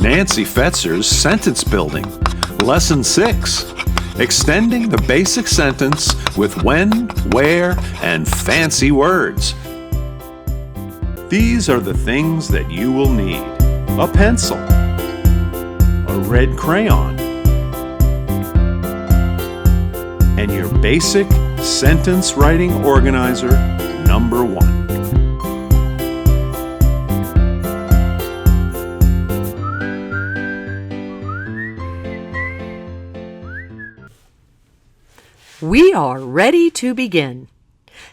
Nancy Fetzer's Sentence Building. Lesson 6. Extending the basic sentence with when, where, and fancy words. These are the things that you will need. A pencil, a red crayon, and your basic sentence writing organizer number 1. We are ready to begin.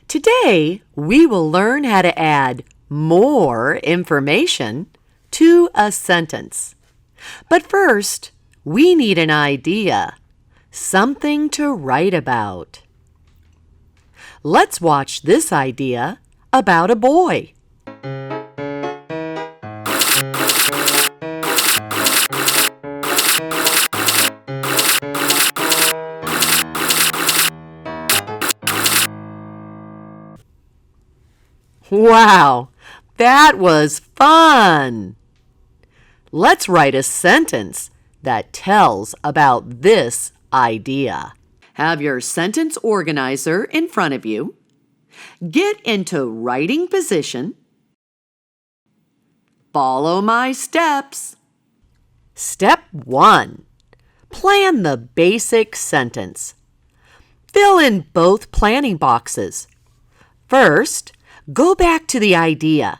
Today, we will learn how to add more information to a sentence. But first, we need an idea, something to write about. Let's watch this idea about a boy. Wow, that was fun! Let's write a sentence that tells about this idea. Have your sentence organizer in front of you. Get into writing position. Follow my steps. Step 1. Plan the basic sentence. Fill in both planning boxes. First, go back to the idea.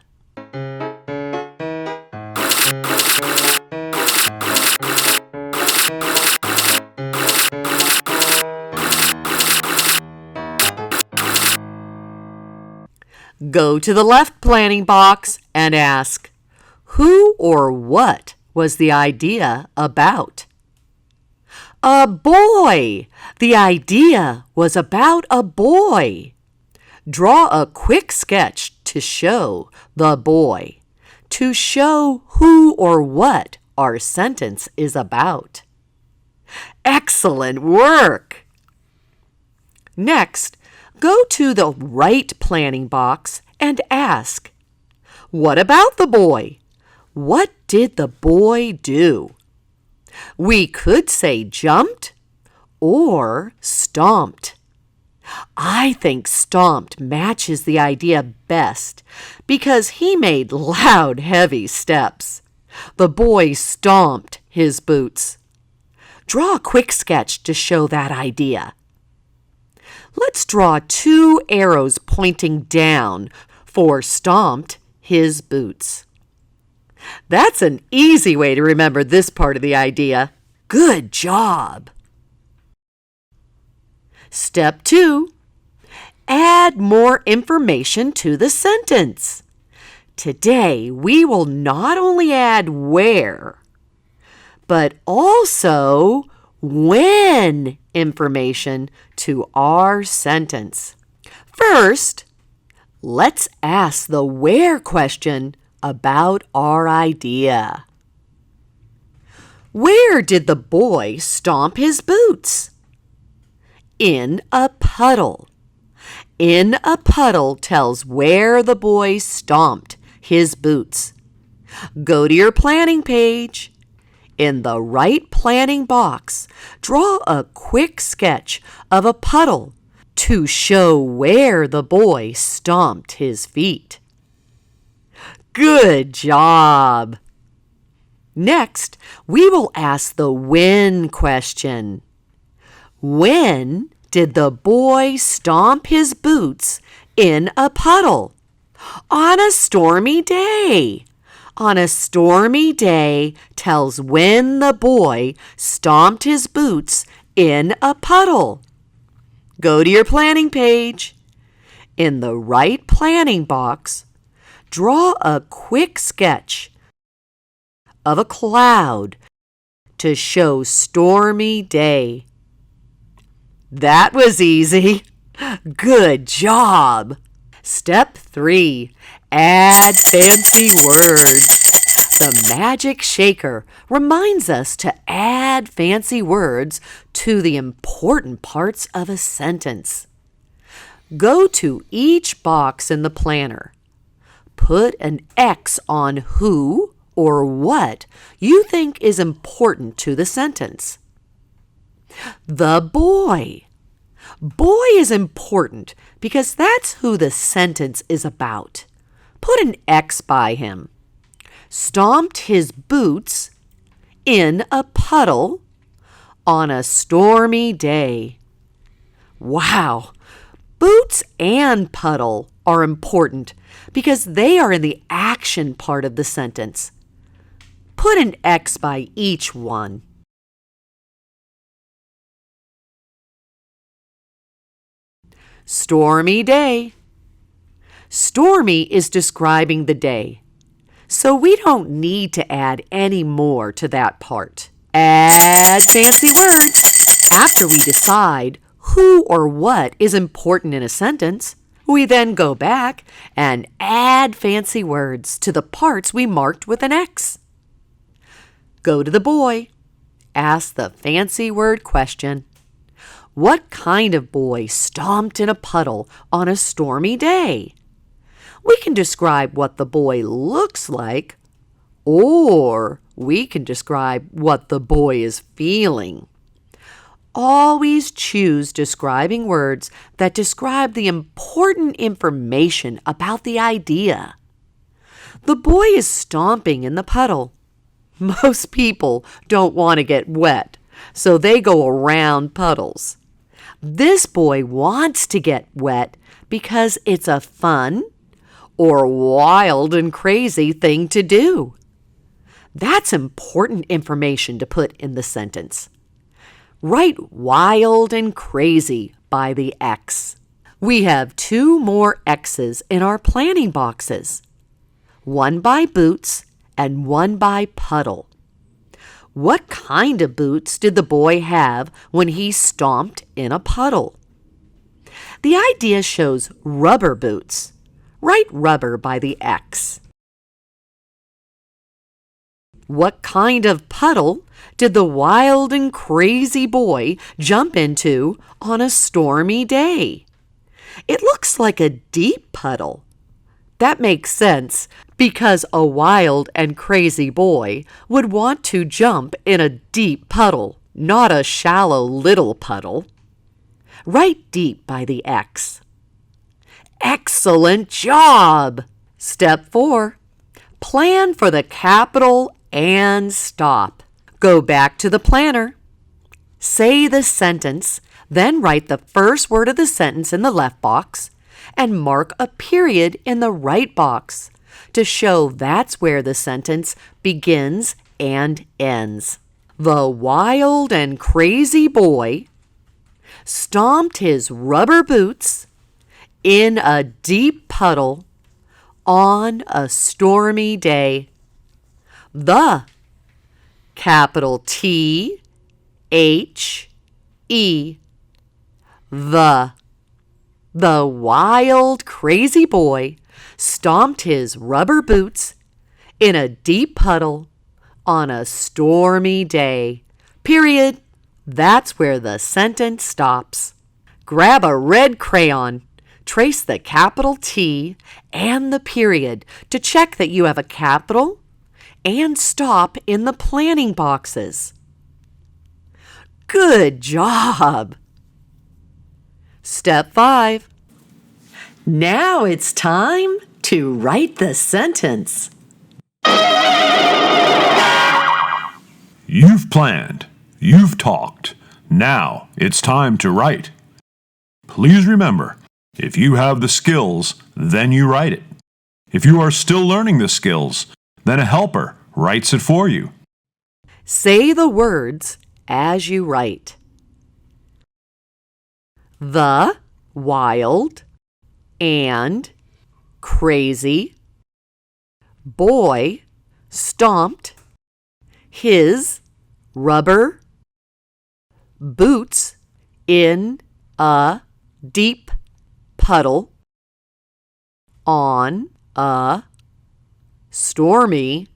Go to the left planning box and ask, who or what was the idea about? A boy! The idea was about a boy. Draw a quick sketch to show the boy, to show who or what our sentence is about. Excellent work! Next, go to the right planning box and ask, what about the boy? What did the boy do? We could say jumped or stomped. I think stomped matches the idea best because he made loud, heavy steps. The boy stomped his boots. Draw a quick sketch to show that idea. Let's draw 2 arrows pointing down for stomped his boots. That's an easy way to remember this part of the idea. Good job! Step 2. Add more information to the sentence. Today, we will not only add where, but also when information to our sentence. First, let's ask the where question about our idea. Where did the boy stomp his boots? In a puddle. In a puddle tells where the boy stomped his boots. Go to your planning page. In the right planning box, draw a quick sketch of a puddle to show where the boy stomped his feet. Good job! Next, we will ask the when question. When did the boy stomp his boots in a puddle? On a stormy day. On a stormy day tells when the boy stomped his boots in a puddle. Go to your planning page. In the right planning box, draw a quick sketch of a cloud to show stormy day. That was easy. Good job. Step 3. Add fancy words. The magic shaker reminds us to add fancy words to the important parts of a sentence. Go to each box in the planner. Put an X on who or what you think is important to the sentence. The boy. Boy is important because that's who the sentence is about. Put an X by him. Stomped his boots in a puddle on a stormy day. Wow! Boots and puddle are important because they are in the action part of the sentence. Put an X by each one. Stormy day. Stormy is describing the day, so we don't need to add any more to that part. Add fancy words. After we decide who or what is important in a sentence, we then go back and add fancy words to the parts we marked with an X. Go to the boy. Ask the fancy word question. What kind of boy stomped in a puddle on a stormy day? We can describe what the boy looks like, or we can describe what the boy is feeling. Always choose describing words that describe the important information about the idea. The boy is stomping in the puddle. Most people don't want to get wet, so they go around puddles. This boy wants to get wet because it's a fun or wild and crazy thing to do. That's important information to put in the sentence. Write wild and crazy by the X. We have 2 more X's in our planning boxes. One by boots and one by puddle. What kind of boots did the boy have when he stomped in a puddle? The idea shows rubber boots. Write rubber by the X. What kind of puddle did the wild and crazy boy jump into on a stormy day? It looks like a deep puddle. That makes sense because a wild and crazy boy would want to jump in a deep puddle, not a shallow little puddle. Write deep by the X. Excellent job! Step 4. Plan for the capital and stop. Go back to the planner. Say the sentence, then write the first word of the sentence in the left box and mark a period in the right box to show that's where the sentence begins and ends. The wild and crazy boy stomped his rubber boots in a deep puddle on a stormy day. The, capital T, H, E, the wild, crazy boy stomped his rubber boots in a deep puddle on a stormy day. Period. That's where the sentence stops. Grab a red crayon. Trace the capital T and the period to check that you have a capital and stop in the planning boxes. Good job! Step 5. Now it's time to write the sentence. You've planned. You've talked. Now it's time to write. Please remember, if you have the skills, then you write it. If you are still learning the skills, then a helper writes it for you. Say the words as you write. The wild and crazy boy stomped his rubber boots in a deep puddle on a stormy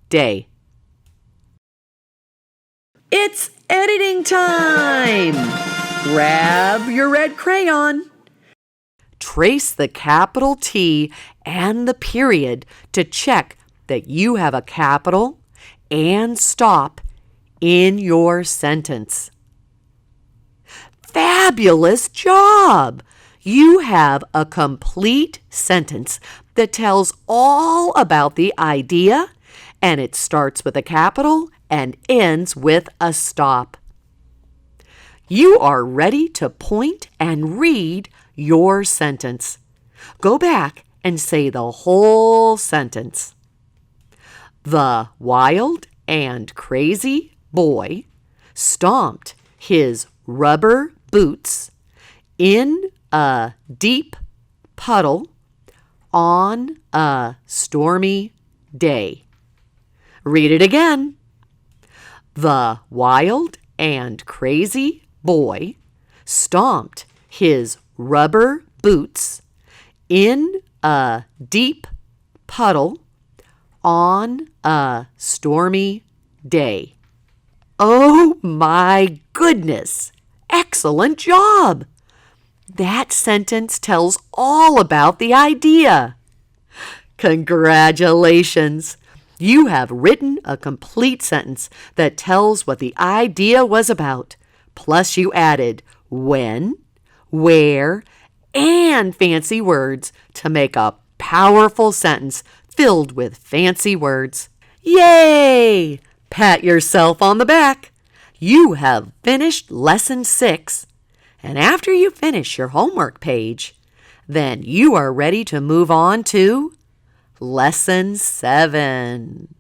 day. It's editing time! Grab your red crayon. Trace the capital T and the period to check that you have a capital and stop in your sentence. Fabulous job! You have a complete sentence that tells all about the idea, and it starts with a capital and ends with a stop. You are ready to point and read your sentence. Go back and say the whole sentence. The wild and crazy boy stomped his rubber boots in a deep puddle on a stormy day. Read it again. The wild and crazy boy stomped his rubber boots in a deep puddle on a stormy day. Oh my goodness! Excellent job! That sentence tells all about the idea. Congratulations! You have written a complete sentence that tells what the idea was about. Plus you added when, where, and fancy words to make a powerful sentence filled with fancy words. Yay! Pat yourself on the back. You have finished Lesson 6. And after you finish your homework page, then you are ready to move on to Lesson 7.